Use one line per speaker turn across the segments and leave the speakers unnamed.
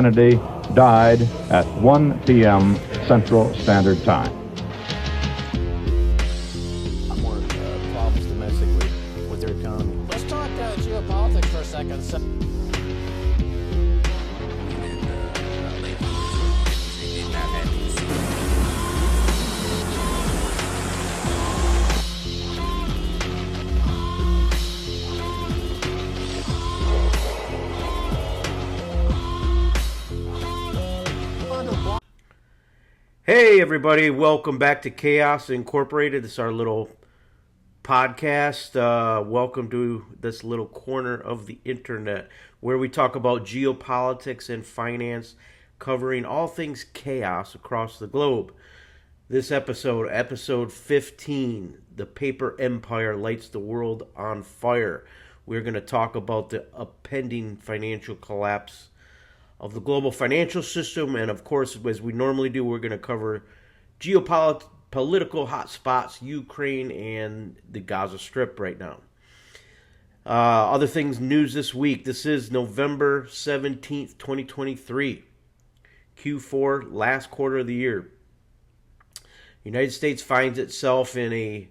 Kennedy died at 1 p.m. Central Standard Time.
More problems domestically with their economy. Let's talk geopolitics for a second.
Hey everybody, welcome back to Chaos Incorporated. This is our little podcast. Welcome to this little corner of the internet where we talk about geopolitics and finance, covering all things chaos across the globe. This episode 15, The Paper Empire Lights the World on Fire. We're going to talk about the impending financial collapse of the global financial system, and of course, as we normally do, we're going to cover geopolitical hotspots, Ukraine and the Gaza Strip right now. Other things, news this week. This is November 17th, 2023, Q4, last quarter of the year. United States finds itself in a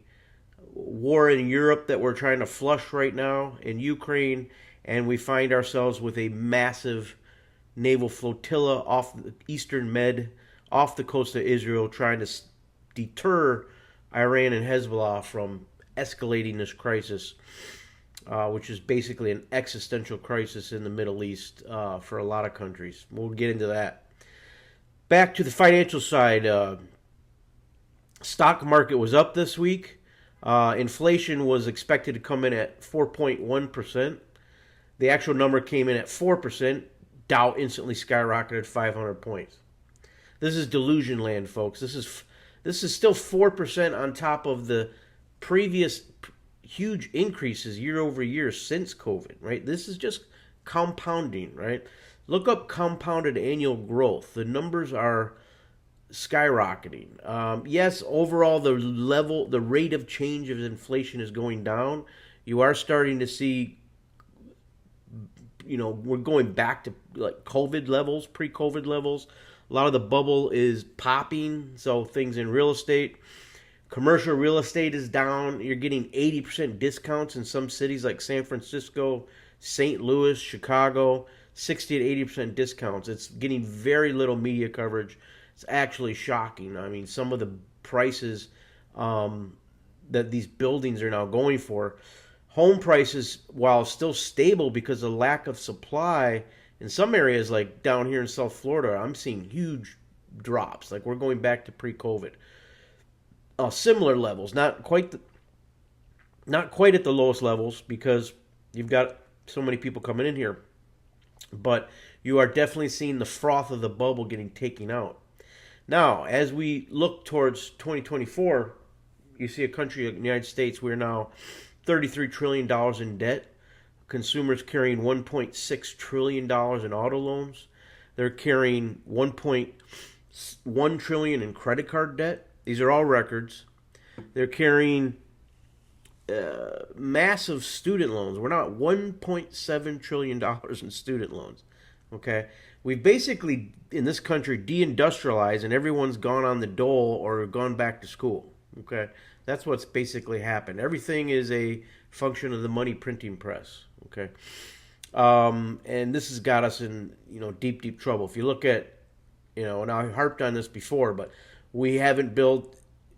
war in Europe that we're trying to flush right now in Ukraine, and we find ourselves with a massive naval flotilla off the eastern Med, off the coast of Israel, trying to deter Iran and Hezbollah from escalating this crisis, which is basically an existential crisis in the Middle East for a lot of countries. We'll get into that. Back to the financial side, stock market was up this week. Inflation was expected to come in at 4.1%. The actual number came in at 4%. Dow instantly skyrocketed 500 points. This is delusion land, folks. This is still 4% on top of the previous huge increases year over year since COVID, right? This is just compounding, right? Look up compounded annual growth. The numbers are skyrocketing. Yes, overall the rate of change of inflation is going down. You are starting to see, we're going back to like COVID levels, pre-COVID levels. A lot of the bubble is popping. So things in real estate, commercial real estate is down. You're getting 80% discounts in some cities like San Francisco, St. Louis, Chicago, 60 to 80% discounts. It's getting very little media coverage. It's actually shocking. I mean, some of the prices that these buildings are now going for. Home prices, while still stable because of lack of supply, in some areas like down here in South Florida, I'm seeing huge drops. Like we're going back to pre-COVID. Similar levels, not quite at the lowest levels because you've got so many people coming in here. But you are definitely seeing the froth of the bubble getting taken out. Now, as we look towards 2024, you see a country like the United States, we're now $33 trillion in debt. Consumers carrying $1.6 trillion in auto loans. They're carrying $1.1 trillion in credit card debt. These are all records. They're carrying massive student loans. We're now at $1.7 trillion in student loans. Okay? We've basically, in this country, deindustrialized and everyone's gone on the dole or gone back to school. Okay? That's what's basically happened. Everything is a function of the money printing press. Okay, and this has got us in deep, deep trouble. If you look at and I harped on this before, but we haven't built.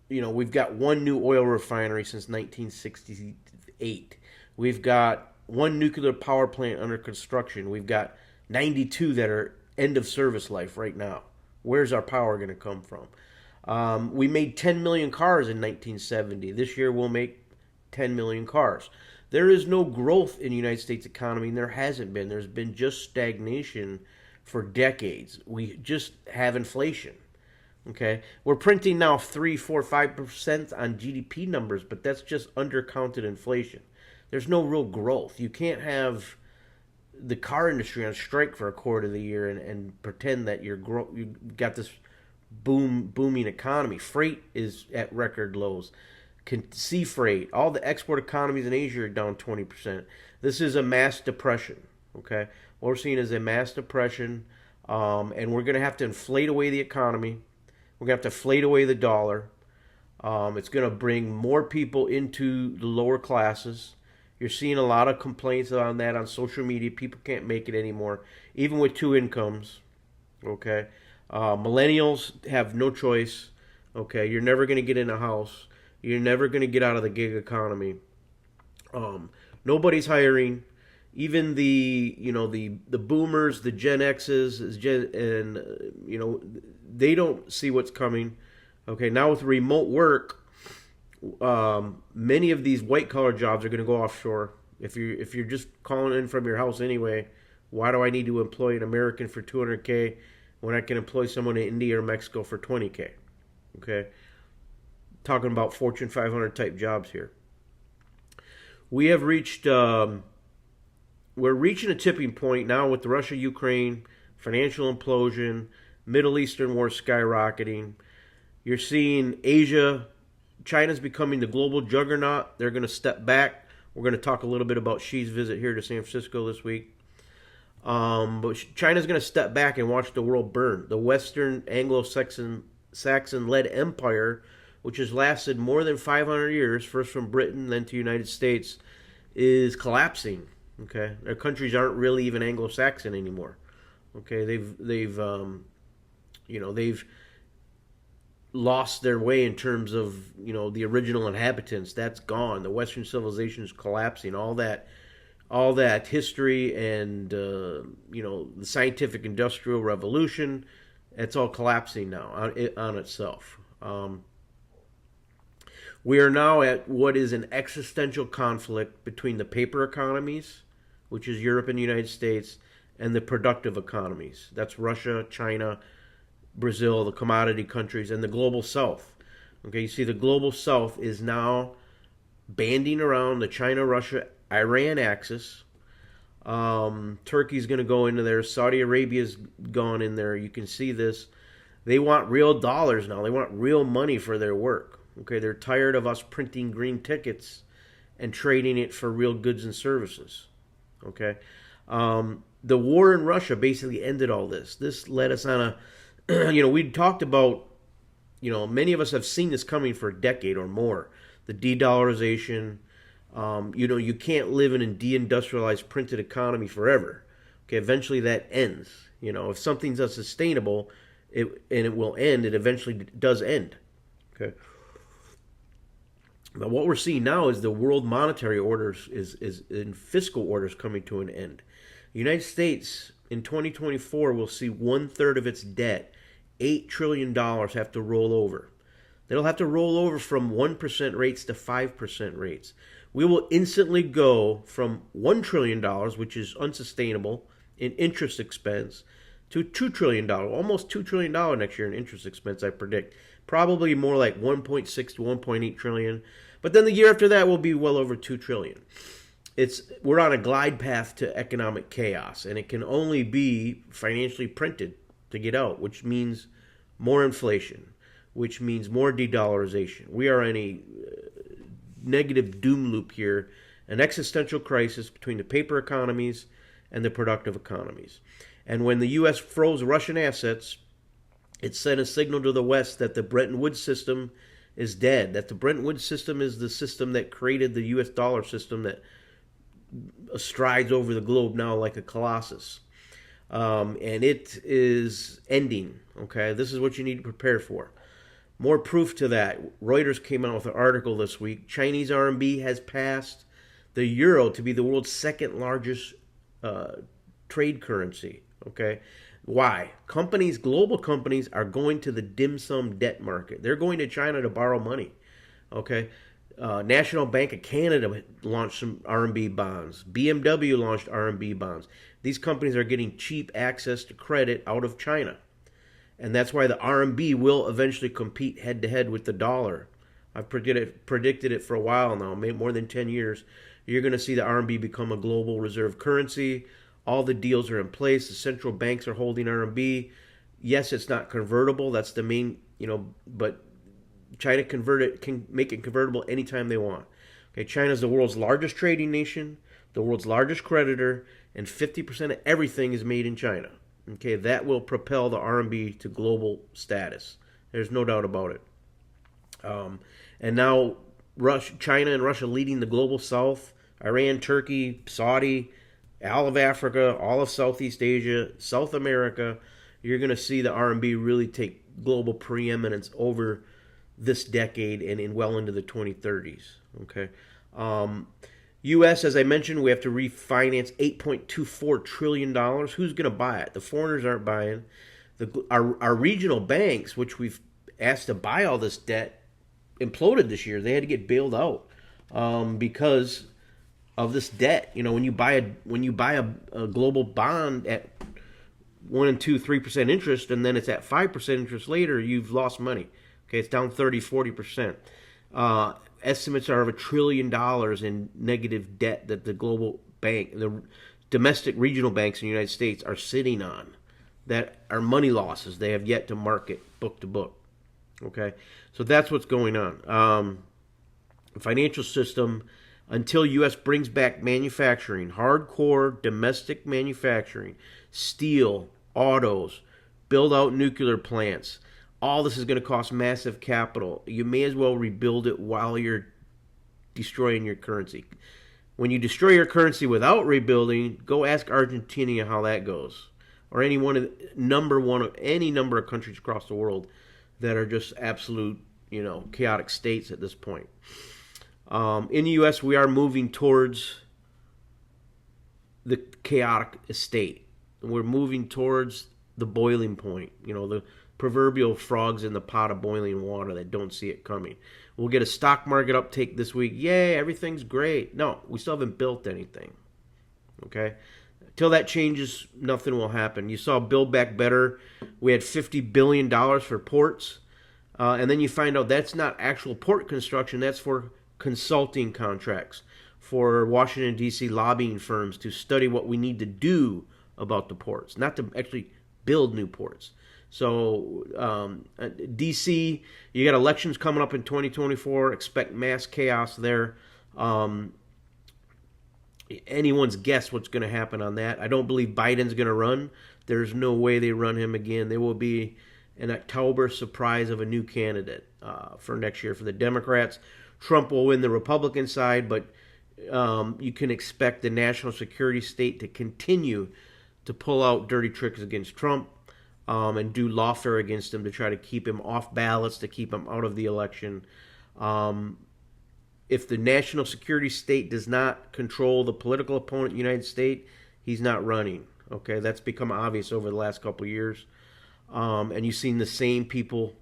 We've got one new oil refinery since 1968. We've got one nuclear power plant under construction. We've got 92 that are end of service life right now. Where's our power going to come from? We made 10 million cars in 1970. This year we'll make 10 million cars. There is no growth in the United States economy, and there hasn't been. There's been just stagnation for decades. We just have inflation. Okay? We're printing now 3, 4, 5% on GDP numbers, but that's just undercounted inflation. There's no real growth. You can't have the car industry on strike for a quarter of the year and pretend that you got this booming economy. Freight is at record lows. Sea freight, all the export economies in Asia are down 20%. This is a mass depression. Okay, what we're seeing is a mass depression. And we're going to have to inflate away the economy. We're going to have to inflate away the dollar. It's going to bring more people into the lower classes. You're seeing a lot of complaints on that on social media. People can't make it anymore, even with two incomes. Okay, millennials have no choice. Okay, you're never going to get in a house. You're never going to get out of the gig economy. Nobody's hiring. Even the boomers, the Gen X's, they don't see what's coming. Okay, now with remote work, many of these white collar jobs are going to go offshore. If you're just calling in from your house anyway, why do I need to employ an American for $200K when I can employ someone in India or Mexico for $20K? Okay, talking about Fortune 500 type jobs here. We have reached. We're reaching a tipping point now with the Russia-Ukraine financial implosion, Middle Eastern war skyrocketing. You're seeing Asia, China's becoming the global juggernaut. They're going to step back. We're going to talk a little bit about Xi's visit here to San Francisco this week. But China's going to step back and watch the world burn. The Western Anglo-Saxon-led empire, which has lasted more than 500 years, first from Britain, then to the United States, is collapsing. Okay, their countries aren't really even Anglo-Saxon anymore. Okay, they've lost their way in terms of the original inhabitants. That's gone. The Western civilization is collapsing. All that history and the scientific industrial revolution, it's all collapsing now on itself. We are now at what is an existential conflict between the paper economies, which is Europe and the United States, and the productive economies. That's Russia, China, Brazil, the commodity countries, and the global south. Okay, you see the global south is now banding around the China, Russia, Iran axis. Turkey's going to go into there. Saudi Arabia's gone in there. You can see this. They want real dollars now. They want real money for their work. Okay, they're tired of us printing green tickets and trading it for real goods and services. Okay, the war in Russia basically ended all this. This led us on a, we talked about, many of us have seen this coming for a decade or more. The de-dollarization. You can't live in a deindustrialized printed economy forever. Okay, eventually that ends. If something's unsustainable, it will end. It eventually does end. Okay. But what we're seeing now is the world monetary orders is in fiscal orders coming to an end. The United States in 2024 will see 1/3 of its debt, $8 trillion, have to roll over. They'll have to roll over from 1% rates to 5% rates. We will instantly go from $1 trillion, which is unsustainable, in interest expense, to $2 trillion, almost $2 trillion next year in interest expense, I predict. Probably more like 1.6 to 1.8 trillion. But then the year after that will be well over 2 trillion. We're on a glide path to economic chaos, and it can only be financially printed to get out, which means more inflation, which means more de-dollarization. We are in a negative doom loop here, an existential crisis between the paper economies and the productive economies. And when the U.S. froze Russian assets, it sent a signal to the West that the Bretton Woods system is dead, that the Bretton Woods system is the system that created the U.S. dollar system that strides over the globe now like a colossus. And it is ending, okay? This is what you need to prepare for. More proof to that. Reuters came out with an article this week. Chinese RMB has passed the euro to be the world's second largest trade currency, okay? Why? Global companies are going to the dim sum debt market. They're going to China to borrow money. Okay? National Bank of Canada launched some RMB bonds. BMW launched RMB bonds. These companies are getting cheap access to credit out of China. And that's why the RMB will eventually compete head-to-head with the dollar. I've predicted it for a while now, maybe more than 10 years. You're going to see the RMB become a global reserve currency. All the deals are in place. The central banks are holding RMB. Yes, it's not convertible. That's the main, but China can make it convertible anytime they want. Okay, China is the world's largest trading nation, the world's largest creditor, and 50% of everything is made in China. Okay, that will propel the RMB to global status. There's no doubt about it. And now China and Russia leading the global south, Iran, Turkey, Saudi, all of Africa, all of Southeast Asia, South America. You're going to see the RMB really take global preeminence over this decade and well into the 2030s. Okay. U.S., as I mentioned, we have to refinance $8.24 trillion. Who's going to buy it? The foreigners aren't buying. Our regional banks, which we've asked to buy all this debt, imploded this year. They had to get bailed out because of this debt. You know, when you buy a global bond at 1 and 2, 3% interest, and then it's at 5% interest later, you've lost money. Okay, it's down 30-40%. Estimates are of $1 trillion in negative debt that the global bank, the domestic regional banks in the United States are sitting on, that are money losses they have yet to market book to book. Okay, so that's what's going on. The financial system, until U.S. brings back manufacturing, hardcore domestic manufacturing, steel, autos, build out nuclear plants, all this is going to cost massive capital. You may as well rebuild it while you're destroying your currency. When you destroy your currency without rebuilding, go ask Argentina how that goes, or any number of countries across the world that are just absolute, chaotic states at this point. In the U.S., we are moving towards the chaotic state. We're moving towards the boiling point. The proverbial frogs in the pot of boiling water that don't see it coming. We'll get a stock market uptake this week. Yay, everything's great. No, we still haven't built anything. Okay? Until that changes, nothing will happen. You saw Build Back Better. We had $50 billion for ports. And then you find out that's not actual port construction. That's for consulting contracts for Washington, D.C. lobbying firms to study what we need to do about the ports, not to actually build new ports. So D.C., you got elections coming up in 2024. Expect mass chaos there. Anyone's guess what's going to happen on that. I don't believe Biden's going to run. There's no way they run him again. There will be an October surprise of a new candidate for next year for the Democrats. Trump will win the Republican side, but you can expect the national security state to continue to pull out dirty tricks against Trump. And do lawfare against him to try to keep him off ballots, to keep him out of the election. If the national security state does not control the political opponent in the United States, he's not running. Okay, that's become obvious over the last couple of years. And you've seen the same people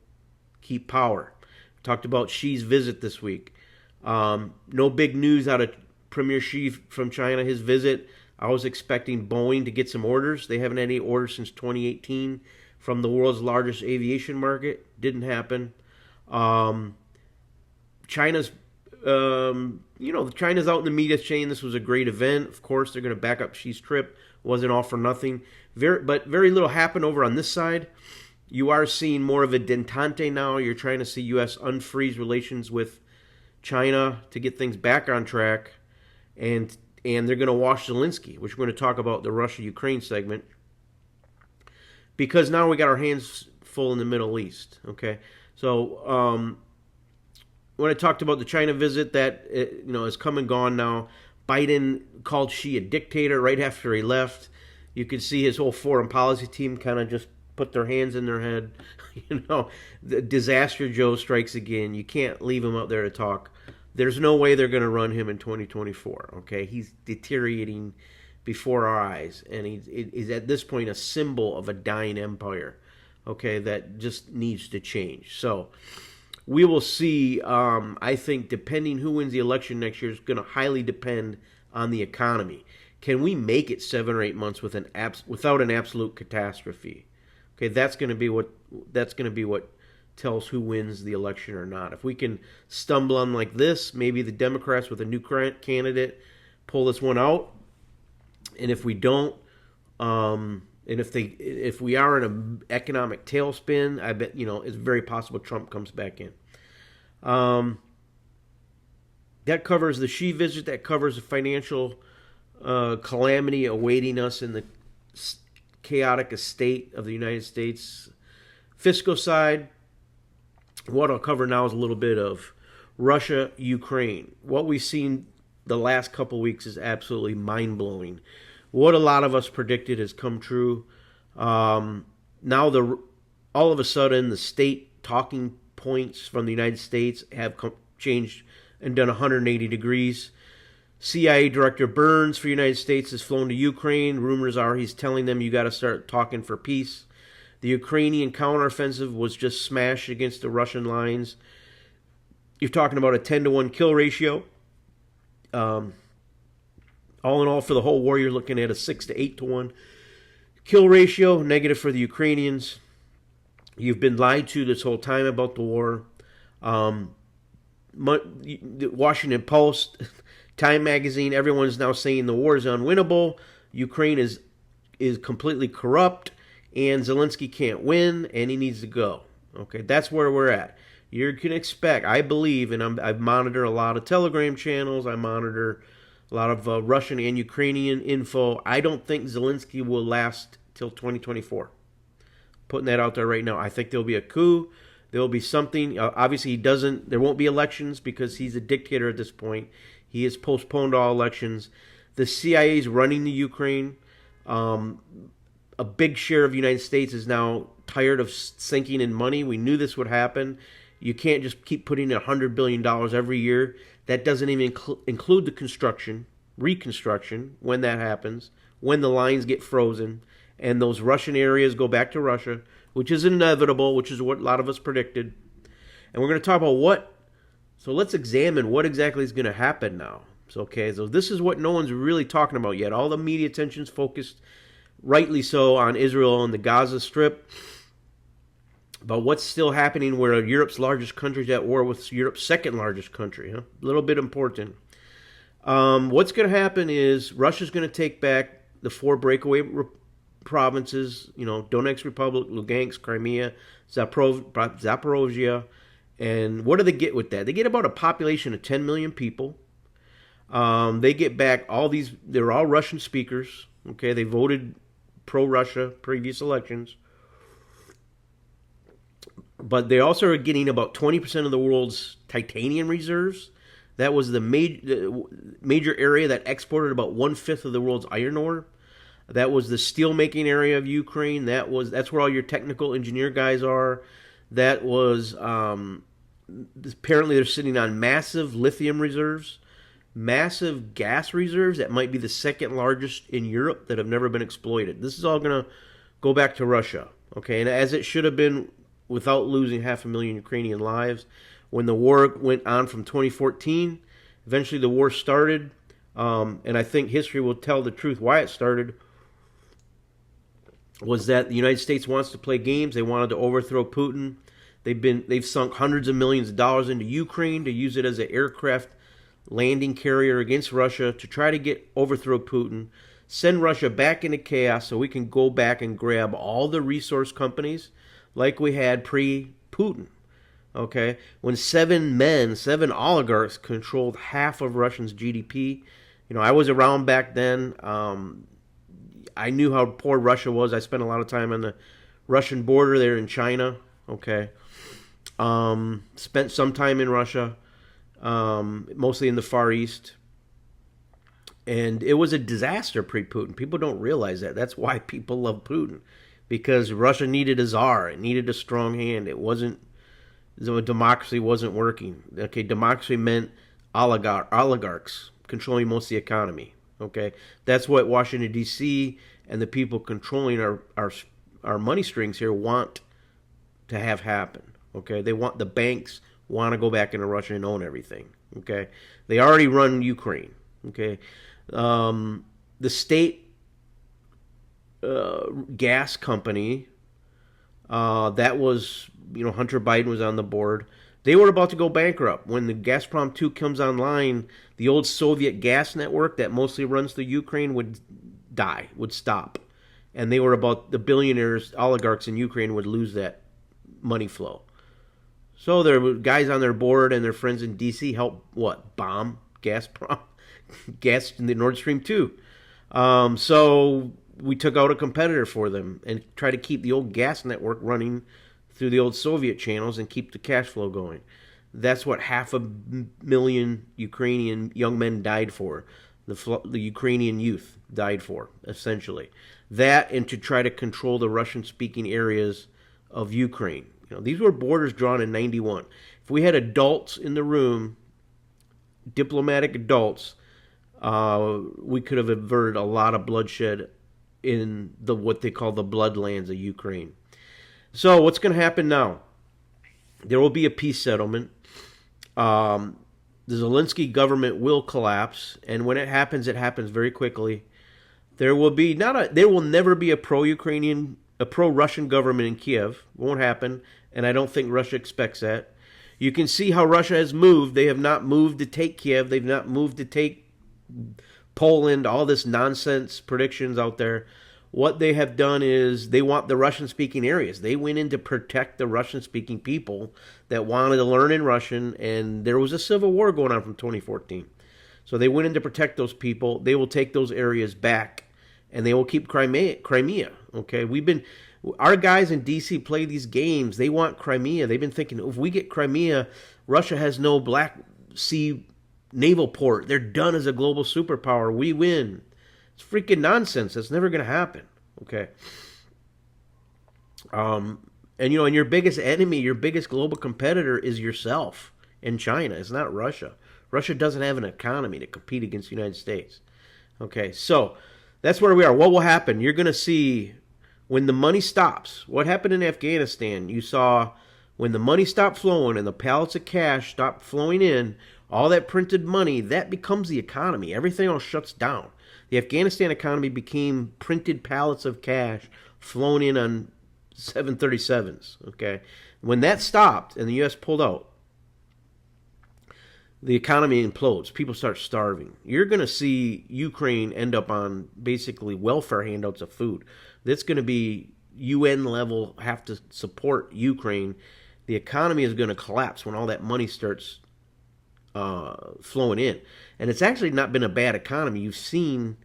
keep power. Talked about Xi's visit this week. No big news out of Premier Xi from China, his visit. I was expecting Boeing to get some orders. They haven't had any orders since 2018 from the world's largest aviation market. Didn't happen. China's out in the media saying this was a great event. Of course, they're going to back up Xi's trip. Wasn't all for nothing. But very little happened over on this side. You are seeing more of a detente now. You're trying to see U.S. unfreeze relations with China to get things back on track. And they're going to wash Zelinsky, which we're going to talk about the Russia-Ukraine segment, because now we got our hands full in the Middle East. Okay, so when I talked about the China visit, that is come and gone now. Biden called Xi a dictator right after he left. You could see his whole foreign policy team kind of just put their hands in their head. The disaster Joe strikes again. You can't leave him out there to talk. There's no way they're going to run him in 2024, okay? He's deteriorating before our eyes, and he's at this point a symbol of a dying empire, okay, that just needs to change. So we will see. I think depending who wins the election next year is going to highly depend on the economy. Can we make it 7 or 8 months without an absolute catastrophe? Okay, that's going to be what tells who wins the election or not. If we can stumble on like this, maybe the Democrats with a new candidate pull this one out. And if we don't, and if we are in an economic tailspin, I bet it's very possible Trump comes back in. That covers the Xi visit. That covers the financial calamity awaiting us in the chaotic estate of the United States fiscal side. What I'll cover now is a little bit of Russia, Ukraine. What we've seen the last couple weeks is absolutely mind-blowing. What a lot of us predicted has come true. Now all of a sudden the state talking points from the United States have changed and done 180 degrees. CIA Director Burns for the United States has flown to Ukraine. Rumors are he's telling them you got to start talking for peace. The Ukrainian counteroffensive was just smashed against the Russian lines. You're talking about a 10-to-1 kill ratio. All in all, for the whole war, you're looking at a 6 to 8-to-1 kill ratio, negative for the Ukrainians. You've been lied to this whole time about the war. The Washington Post, Time Magazine, everyone's now saying the war is unwinnable. Ukraine is completely corrupt, and Zelinsky can't win, and he needs to go. Okay, that's where we're at. You can expect, I believe, and I monitor a lot of Telegram channels. I monitor a lot of Russian and Ukrainian info. I don't think Zelinsky will last till 2024. Putting that out there right now. I think there'll be a coup. There'll be something. Obviously, there won't be elections because he's a dictator at this point. He has postponed all elections. The CIA is running the Ukraine. A big share of the United States is now tired of sinking in money. We knew this would happen. You can't just keep putting in $100 billion every year. That doesn't even include the reconstruction, when that happens, when the lines get frozen, and those Russian areas go back to Russia, which is inevitable, which is what a lot of us predicted. And we're going to talk about so let's examine what exactly is going to happen now. So this is what no one's really talking about yet. All the media attention's focused, rightly so, on Israel and the Gaza Strip. But what's still happening where Europe's largest country is at war with Europe's second largest country? A little bit important. What's going to happen is Russia's going to take back the 4 breakaway provinces, Donetsk Republic, Lugansk, Crimea, Zaporozhye. And what do they get with that? They get about a population of 10 million people. They get back they're all Russian speakers. Okay, they voted pro-Russia previous elections. But they also are getting about 20% of the world's titanium reserves. That was the major area that exported about 1/5 of the world's iron ore. That was the steel-making area of Ukraine. That's where all your technical engineer guys are. That was apparently they're sitting on massive lithium reserves, massive gas reserves that might be the second largest in Europe that have never been exploited. This is all going to go back to Russia, okay? And as it should have been, without losing 500,000 Ukrainian lives. When the war went on from 2014, eventually the war started, and I think history will tell the truth why it started, was that the United States wants to play games. They wanted to overthrow Putin. They've sunk hundreds of millions of dollars into Ukraine to use it as an aircraft landing carrier against Russia to try to overthrow Putin, send Russia back into chaos so we can go back and grab all the resource companies like we had pre-Putin, okay? When 7 oligarchs controlled half of Russia's GDP. I was around back then. I knew how poor Russia was. I spent a lot of time on the Russian border there in China, okay? Spent some time in Russia, mostly in the Far East. And it was a disaster pre-Putin. People don't realize that. That's why people love Putin. Because Russia needed a czar. It needed a strong hand. Democracy wasn't working. Okay, democracy meant oligarchs controlling most of the economy. Okay, that's what Washington, D.C. and the people controlling our money strings here want to have happen. Okay, the banks want to go back into Russia and own everything. Okay, they already run Ukraine. Okay, the state gas company that was, Hunter Biden was on the board. They were about to go bankrupt when the Gazprom 2 comes online. The old Soviet gas network that mostly runs through Ukraine would stop, and they were about the billionaires, oligarchs in Ukraine would lose that money flow. So there were guys on their board and their friends in D.C. helped bomb Gazprom, gas in the Nord Stream 2. So we took out a competitor for them and tried to keep the old gas network running through the old Soviet channels and keep the cash flow going. That's what 500,000 Ukrainian young men died for. The Ukrainian youth died for, essentially. That, and to try to control the Russian-speaking areas of Ukraine. These were borders drawn in 91. If we had adults in the room, diplomatic adults, we could have averted a lot of bloodshed in what they call the bloodlands of Ukraine. So what's going to happen now? There will be a peace settlement. The Zelinsky government will collapse, and when it happens very quickly. There will never be a pro-Ukrainian, a pro-Russian government in Kiev. Won't happen, and I don't think Russia expects that. You can see how Russia has moved. They have not moved to take Kiev. They've not moved to take Poland. All this nonsense predictions out there. What they have done is they want the Russian-speaking areas. They went in to protect the Russian-speaking people that wanted to learn in Russian, and there was a civil war going on from 2014. So they went in to protect those people. They will take those areas back, and they will keep Crimea. Okay, our guys in D.C. play these games. They want Crimea. They've been thinking, if we get Crimea, Russia has no Black Sea naval port. They're done as a global superpower. We win. It's freaking nonsense. That's never going to happen. Okay. And your biggest enemy, your biggest global competitor is yourself in China. It's not Russia. Russia doesn't have an economy to compete against the United States. Okay, so that's where we are. What will happen? You're going to see when the money stops. What happened in Afghanistan? You saw when the money stopped flowing and the pallets of cash stopped flowing in, all that printed money, that becomes the economy. Everything else shuts down. The Afghanistan economy became printed pallets of cash flowing in on 737s. Okay, when that stopped and the U.S. pulled out, the economy implodes. People start starving. You're going to see Ukraine end up on basically welfare handouts of food. That's going to be UN level, have to support Ukraine. The economy is going to collapse when all that money starts flowing in. And it's actually not been a bad economy. You've seen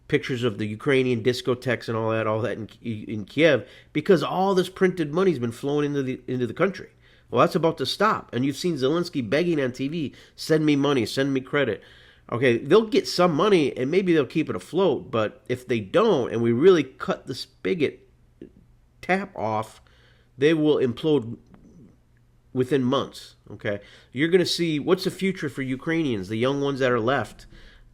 pictures of the Ukrainian discotheques and all that in Kiev, because all this printed money's been flowing into the country. Well, that's about to stop. And you've seen Zelinsky begging on TV, send me money, send me credit. Okay, they'll get some money and maybe they'll keep it afloat, but if they don't and we really cut the spigot tap off, they will implode within months. Okay, you're going to see what's the future for Ukrainians, the young ones that are left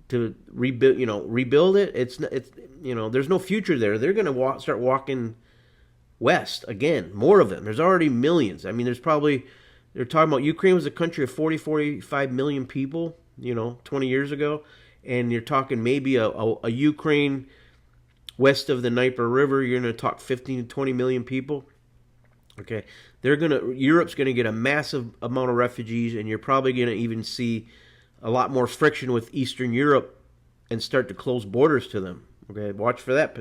to rebuild it. It's there's no future there. They're going to start walking west again. More of them. There's already millions. I mean, they're talking about Ukraine was a country of 45 million people, 20 years ago, and you're talking maybe a Ukraine west of the Dnieper River. You're going to talk 15 to 20 million people. Okay, Europe's going to get a massive amount of refugees, and you're probably going to even see a lot more friction with Eastern Europe and start to close borders to them. Okay, watch for that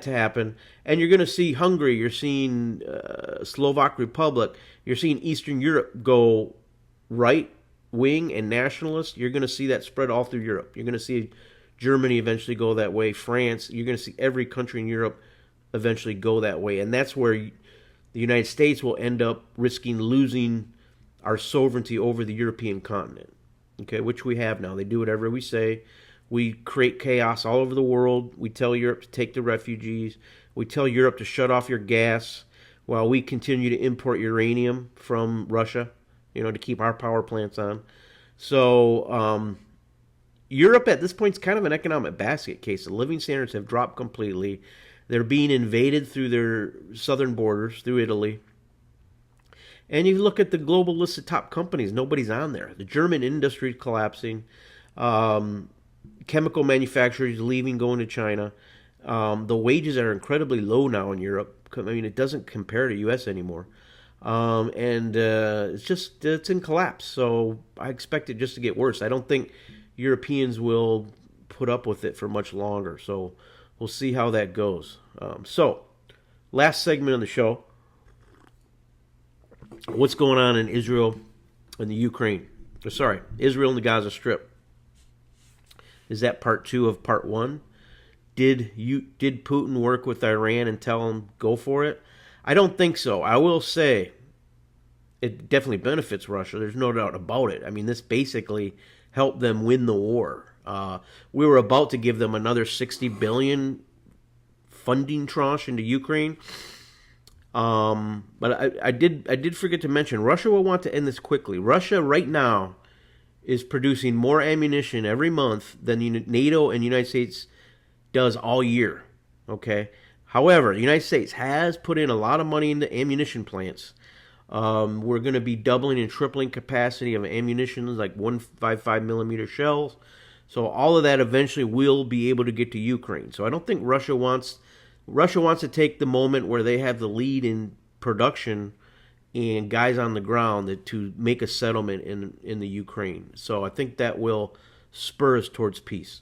to happen. And you're going to see Hungary, you're seeing Slovak Republic, you're seeing Eastern Europe go right wing and nationalist. You're going to see that spread all through Europe. You're going to see Germany eventually go that way, France. You're going to see every country in Europe eventually go that way. And that's where the United States will end up risking losing our sovereignty over the European continent, okay, which we have now. They do whatever we say. We create chaos all over the world. We tell Europe to take the refugees. We tell Europe to shut off your gas while we continue to import uranium from Russia, to keep our power plants on. So Europe at this point is kind of an economic basket case. The living standards have dropped completely. They're being invaded through their southern borders, through Italy. And you look at the global list of top companies, nobody's on there. The German industry is collapsing. Chemical manufacturers leaving, going to China. The wages are incredibly low now in Europe. I mean, it doesn't compare to U.S. anymore. It's in collapse. So I expect it just to get worse. I don't think Europeans will put up with it for much longer. So we'll see how that goes. Last segment of the show. What's going on in Israel and the Ukraine? Israel and the Gaza Strip. Is that part 2 of part 1? Did Putin work with Iran and tell them go for it? I don't think so. I will say it definitely benefits Russia. There's no doubt about it. I mean, this basically helped them win the war. We were about to give them another $60 billion funding tranche into Ukraine. But I did forget to mention Russia will want to end this quickly. Russia right now is producing more ammunition every month than NATO and the United States does all year. Okay. However, the United States has put in a lot of money into ammunition plants. We're going to be doubling and tripling capacity of ammunition, like 155 millimeter shells. So all of that eventually will be able to get to Ukraine. So I don't think Russia wants to take the moment where they have the lead in production and guys on the ground to make a settlement in the Ukraine. So I think that will spur us towards peace.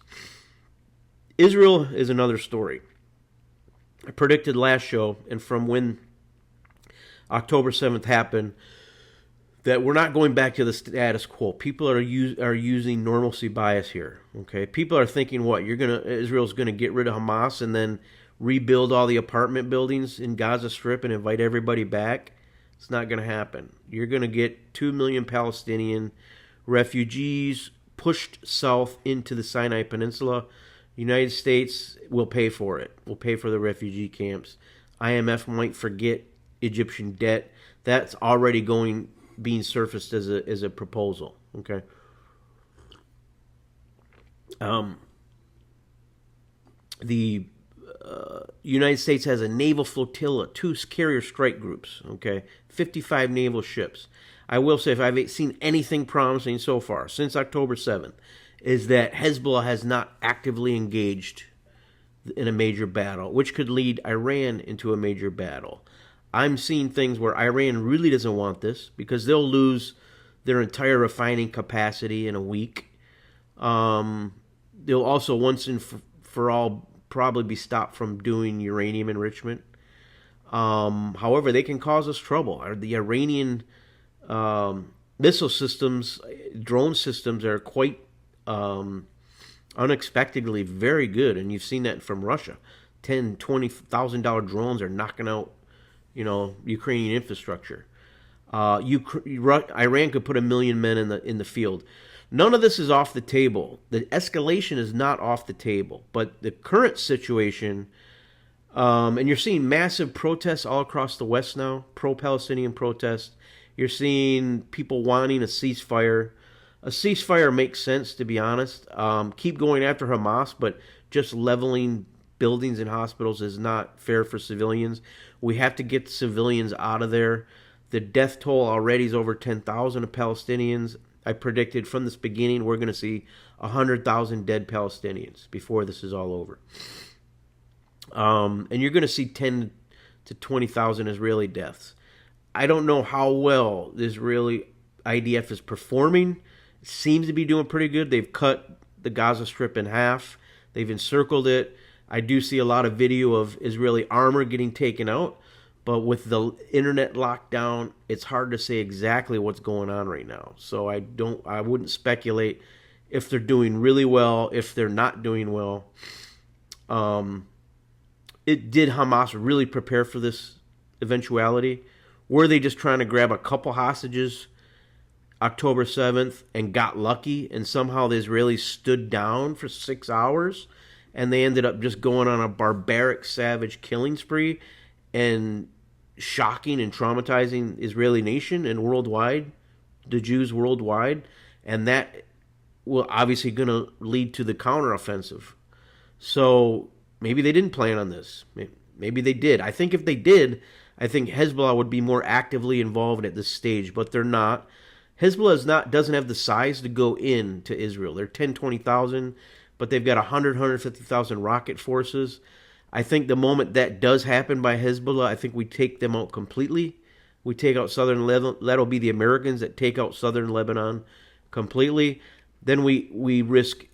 Israel is another story. I predicted last show, and from when October 7th happened, that we're not going back to the status quo. People are using normalcy bias here. Okay, people are thinking, what, Israel's gonna get rid of Hamas and then rebuild all the apartment buildings in Gaza Strip and invite everybody back? It's not gonna happen. You're gonna get 2 million Palestinian refugees pushed south into the Sinai Peninsula. The United States will pay for it. We'll pay for the refugee camps. IMF might forget Egyptian debt. That's already being surfaced as a proposal. Okay. The United States has a naval flotilla, 2 carrier strike groups. Okay, 55 naval ships. I will say, if I've seen anything promising so far since October 7th, is that Hezbollah has not actively engaged in a major battle, which could lead Iran into a major battle. I'm seeing things where Iran really doesn't want this because they'll lose their entire refining capacity in a week. They'll also, once and for all, probably be stopped from doing uranium enrichment. However, they can cause us trouble. The Iranian missile systems, drone systems are quite unexpectedly very good, and you've seen that from Russia. $10,000-$20,000 drones are knocking out, Ukrainian infrastructure. Iran could put 1 million men in the field. None of this is off the table. The escalation is not off the table, but the current situation, and you're seeing massive protests all across the West now, pro-Palestinian protests. You're seeing people wanting a ceasefire. A ceasefire makes sense, to be honest. Keep going after Hamas, but just leveling buildings and hospitals is not fair for civilians. We have to get civilians out of there. The death toll already is over 10,000 of Palestinians. I predicted from this beginning we're going to see 100,000 dead Palestinians before this is all over. And you're going to see 10 to 20,000 Israeli deaths. I don't know how well the Israeli IDF is performing. It seems to be doing pretty good. They've cut the Gaza Strip in half. They've encircled it. I do see a lot of video of Israeli armor getting taken out. But with the internet lockdown, it's hard to say exactly what's going on right now. So I wouldn't speculate if they're doing really well, if they're not doing well. Did Hamas really prepare for this eventuality? Were they just trying to grab a couple hostages October 7th and got lucky, and somehow the Israelis stood down for 6 hours, and they ended up just going on a barbaric, savage killing spree and shocking and traumatizing Israeli nation and worldwide, the Jews worldwide, and that will obviously going to lead to the counteroffensive. So maybe they didn't plan on this. Maybe they did. I think if they did, I think Hezbollah would be more actively involved at this stage, but they're not. Hezbollah doesn't have the size to go in to Israel. They're 10, 20,000, but they've got 150,000 rocket forces. I think the moment that does happen by Hezbollah, I think we take them out completely. We take out southern Lebanon. That'll be the Americans that take out southern Lebanon completely. Then we risk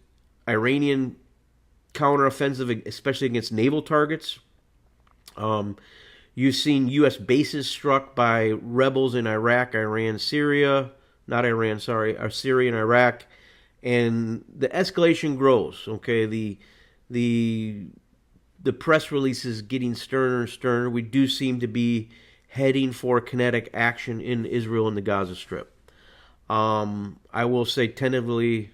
Iranian counteroffensive, especially against naval targets. You've seen U.S. bases struck by rebels in Iraq, Syria and Iraq, and the escalation grows. Okay, the the press release is getting sterner and sterner. We do seem to be heading for kinetic action in Israel and the Gaza Strip. I will say tentatively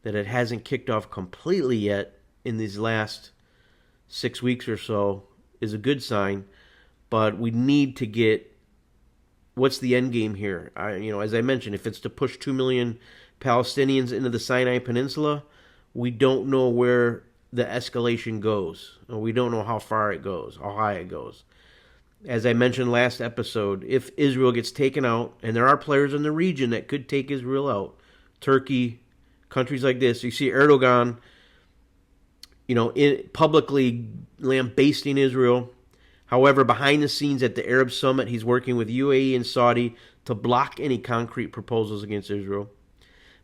that it hasn't kicked off completely yet in these last 6 weeks or so is a good sign, but we need to get what's the end game here. As I mentioned, if it's to push 2 million Palestinians into the Sinai Peninsula, we don't know where the escalation goes. We don't know how far it goes, how high it goes. As I mentioned last episode, if Israel gets taken out, and there are players in the region that could take Israel out, Turkey, countries like this, you see Erdogan, publicly lambasting Israel. However, behind the scenes at the Arab Summit, he's working with UAE and Saudi to block any concrete proposals against Israel.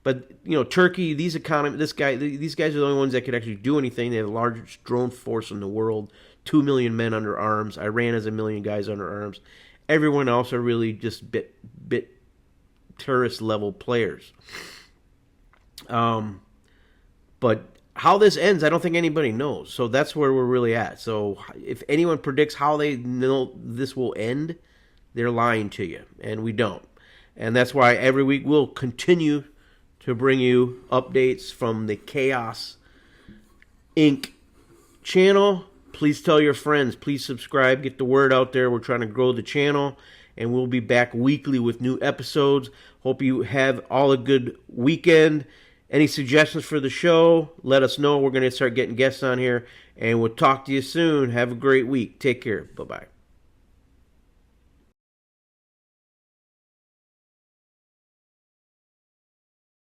But Turkey, these guys are the only ones that could actually do anything. They have the largest drone force in the world, 2 million men under arms. Iran has 1 million guys under arms. Everyone else are really just bit terrorist level players. But how this ends, I don't think anybody knows. So that's where we're really at. So if anyone predicts how they know this will end, they're lying to you, and we don't. And that's why every week we'll continue to bring you updates from the Chaos Inc. channel. Please tell your friends. Please subscribe. Get the word out there. We're trying to grow the channel, and we'll be back weekly with new episodes. Hope you have all a good weekend. Any suggestions for the show, let us know. We're going to start getting guests on here, and we'll talk to you soon. Have a great week. Take care. Bye-bye.